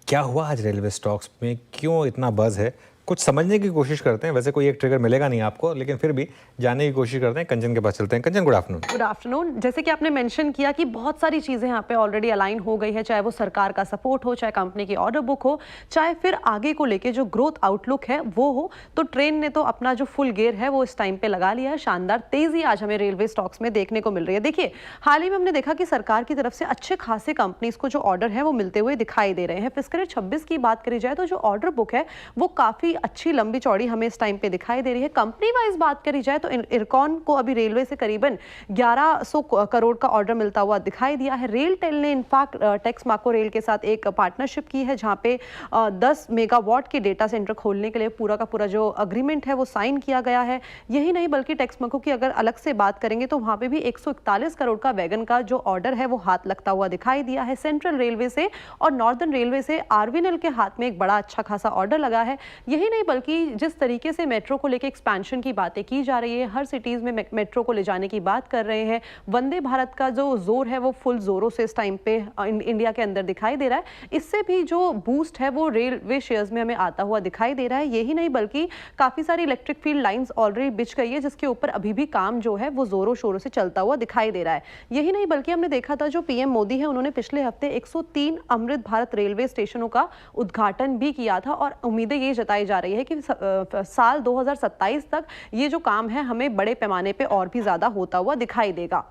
क्या हुआ आज रेलवे स्टॉक्स में, क्यों इतना बज़ है? कुछ समझने की कोशिश करते हैं। वैसे कोई एक ट्रिगर मिलेगा नहीं आपको, लेकिन फिर भी जानने की कोशिश करते हैं। कंचन के पास चलते हैं। कंचन, गुड आफ्टरनून। Good afternoon. जैसे कि आपने मेंशन किया कि बहुत सारी चीज़ें यहाँ पे ऑलरेडी अलाइन हो गई है, चाहे वो सरकार का सपोर्ट हो, चाहे कंपनी की ऑर्डर बुक हो, चाहे फिर आगे को लेके जो ग्रोथ आउटलुक है वो हो। तो ट्रेन ने तो अपना जो फुल गियर है वो इस टाइम पे लगा लिया है। शानदार तेजी आज हमें रेलवे स्टॉक्स में देखने को मिल रही है। देखिए, हाल ही में हमने देखा कि सरकार की तरफ से अच्छे खासे कंपनीज को जो ऑर्डर है वो मिलते हुए दिखाई दे रहे हैं। फिस्कल ईयर 26 की बात करी जाए तो जो ऑर्डर बुक है वो काफ़ी अच्छी लंबी चौड़ी हमें इस टाइम पे दिखाई दे रही है। कंपनी वाइज बात करी जाए तो इरकॉन को अभी रेलवे से करीबन 1100 करोड़ का ऑर्डर मिलता हुआ दिखाई दिया है। रेल टेल ने इनफैक्ट टेक्स माको रेल के साथ एक पार्टनरशिप की है, जहां पे 10 मेगावाट के डेटा सेंटर खोलने के लिए पूरा का पूरा जो अग्रीमेंट है वो साइन किया गया है। यही नहीं बल्कि टेक्स माको की अगर अलग से बात करेंगे तो वहां पे भी 141 करोड़ का वैगन का जो ऑर्डर है वो हाथ लगता हुआ दिखाई दिया है। सेंट्रल रेलवे से और नॉर्दर्न रेलवे से आरवीएनएल के हाथ में एक बड़ा अच्छा खासा ऑर्डर लगा है। यही नहीं बल्कि जिस तरीके से मेट्रो को लेकर एक्सपेंशन की बातें की जा रही है, हर सिटीज में मेट्रो को ले जाने की बात कर रहे हैं। वंदे भारत का जो जोर है वो फुल जोरों से इस टाइम पे इंडिया के अंदर दिखाई दे रहा है। इससे भी जो बूस्ट है वो रेलवे शेयर्स में हमें आता हुआ दिखाई दे रहा है। यही नहीं बल्कि काफी सारी इलेक्ट्रिक फील्ड लाइंस ऑलरेडी बिछ गई है, जिसके ऊपर अभी भी काम जो है वो जोरों शोरों से चलता हुआ दिखाई दे रहा है। यही नहीं बल्कि हमने देखा था जो पीएम मोदी है उन्होंने पिछले हफ्ते 103 अमृत भारत रेलवे स्टेशनों का उद्घाटन भी किया था और उम्मीदें ये जताई जा रही है कि साल 2027 तक ये जो काम है हमें बड़े पैमाने पे और भी ज्यादा होता हुआ दिखाई देगा।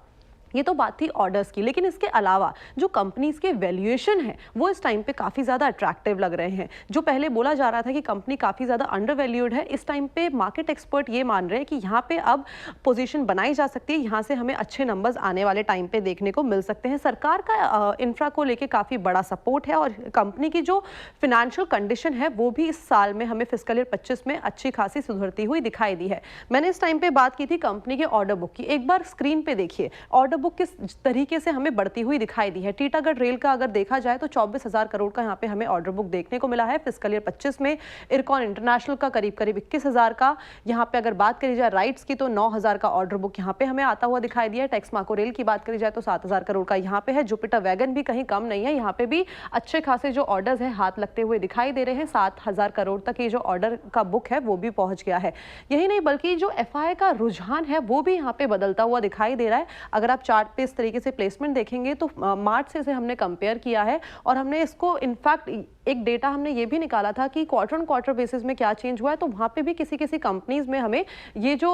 ये तो बात थी ऑर्डर्स की, लेकिन इसके अलावा जो कंपनीज के वैल्यूएशन है वो इस टाइम पे काफ़ी ज़्यादा अट्रैक्टिव लग रहे हैं। जो पहले बोला जा रहा था कि कंपनी काफ़ी ज़्यादा अंडर वैल्यूड है, इस टाइम पे मार्केट एक्सपर्ट ये मान रहे हैं कि यहाँ पे अब पोजीशन बनाई जा सकती है, यहाँ से हमें अच्छे नंबर्स आने वाले टाइम पे देखने को मिल सकते हैं। सरकार का इंफ्रा को लेकर काफ़ी बड़ा सपोर्ट है और कंपनी की जो फिनेंशियल कंडीशन है वो भी इस साल में हमें फिस्कल ईयर 25 में अच्छी खासी सुधरती हुई दिखाई दी है। मैंने इस टाइम पे बात की थी कंपनी के ऑर्डर बुक की। एक बार स्क्रीन पे देखिए ऑर्डर बुक किस तरीके से हमें बढ़ती हुई दिखाई दी है। टीटागढ़ रेल का अगर देखा जाए तो 24,000 करोड़ का यहाँ पे हमें ऑर्डर बुक देखने को मिला है फिस्कल ईयर 25 में। इरकॉन इंटरनेशनल का करीब 21,000 का। यहाँ पे अगर बात करी जाए राइट्स की तो 9,000 का ऑर्डर बुक यहाँ पे हमें आता हुआ दिखाई दिया है। टेक्स माको रेल की बात करी जाए तो 7,000 करोड़ का यहाँ पे है। जुपिटर वैगन भी कहीं कम नहीं है, यहाँ पे भी अच्छे खासे जो ऑर्डर्स है हाथ लगते हुए दिखाई दे रहे हैं। 7,000 करोड़ तक ये जो ऑर्डर का बुक है वो भी पहुंच गया है। यही नहीं बल्कि जो एफआई का रुझान है वो भी यहाँ पे बदलता हुआ दिखाई दे रहा है। अगर आप चार्ट पे इस तरीके से प्लेसमेंट देखेंगे तो मार्च से इसे हमने कंपेयर किया है और हमने इसको इनफैक्ट एक डेटा हमने ये भी निकाला था कि क्वार्टर ऑन क्वार्टर बेसिस में क्या चेंज हुआ है, तो वहां पे भी किसी किसी कंपनीज में हमें ये जो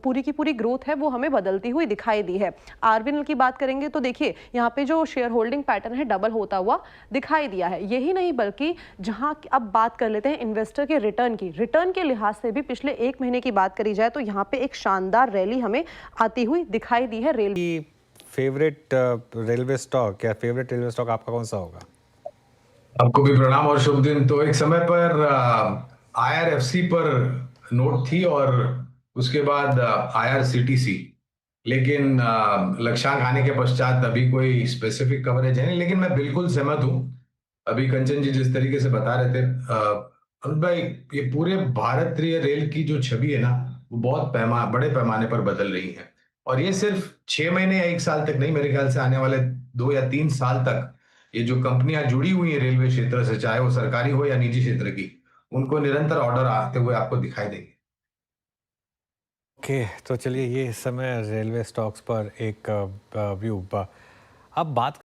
पूरी की पूरी ग्रोथ है वो हमें बदलती हुई दिखाई दी है। आरवीएनएल की बात करेंगे तो देखिए यहाँ पे जो शेयर होल्डिंग पैटर्न है डबल होता हुआ दिखाई दिया है। यही नहीं बल्कि जहां अब बात कर लेते हैं इन्वेस्टर के रिटर्न की, रिटर्न के लिहाज से भी पिछले एक महीने की बात करी जाए तो यहाँ पे एक शानदार रैली हमें आती हुई दिखाई दी है। फेवरेट रेलवे स्टॉक या फेवरेट रेलवे स्टॉक आपका कौन सा होगा? आपको भी प्रणाम और शुभ दिन। तो एक समय पर आईआरएफसी पर नोट थी और उसके बाद आईआरसीटीसी, लेकिन लक्ष्यांक आने के पश्चात अभी कोई स्पेसिफिक कवरेज है नहीं। लेकिन मैं बिल्कुल सहमत हूँ अभी कंचन जी जिस तरीके से बता रहे थे। अमित भाई, ये पूरे भारतीय रेल की जो छवि है ना वो बहुत बड़े पैमाने पर बदल रही है। और ये सिर्फ 6 महीने या 1 साल तक नहीं, मेरे ख्याल से आने वाले 2 या 3 साल तक ये जो कंपनियां जुड़ी हुई है रेलवे क्षेत्र से, चाहे वो सरकारी हो या निजी क्षेत्र की, उनको निरंतर ऑर्डर आते हुए आपको दिखाई देंगे। ओके, तो चलिए ये इस समय रेलवे स्टॉक्स पर एक व्यू। अब बात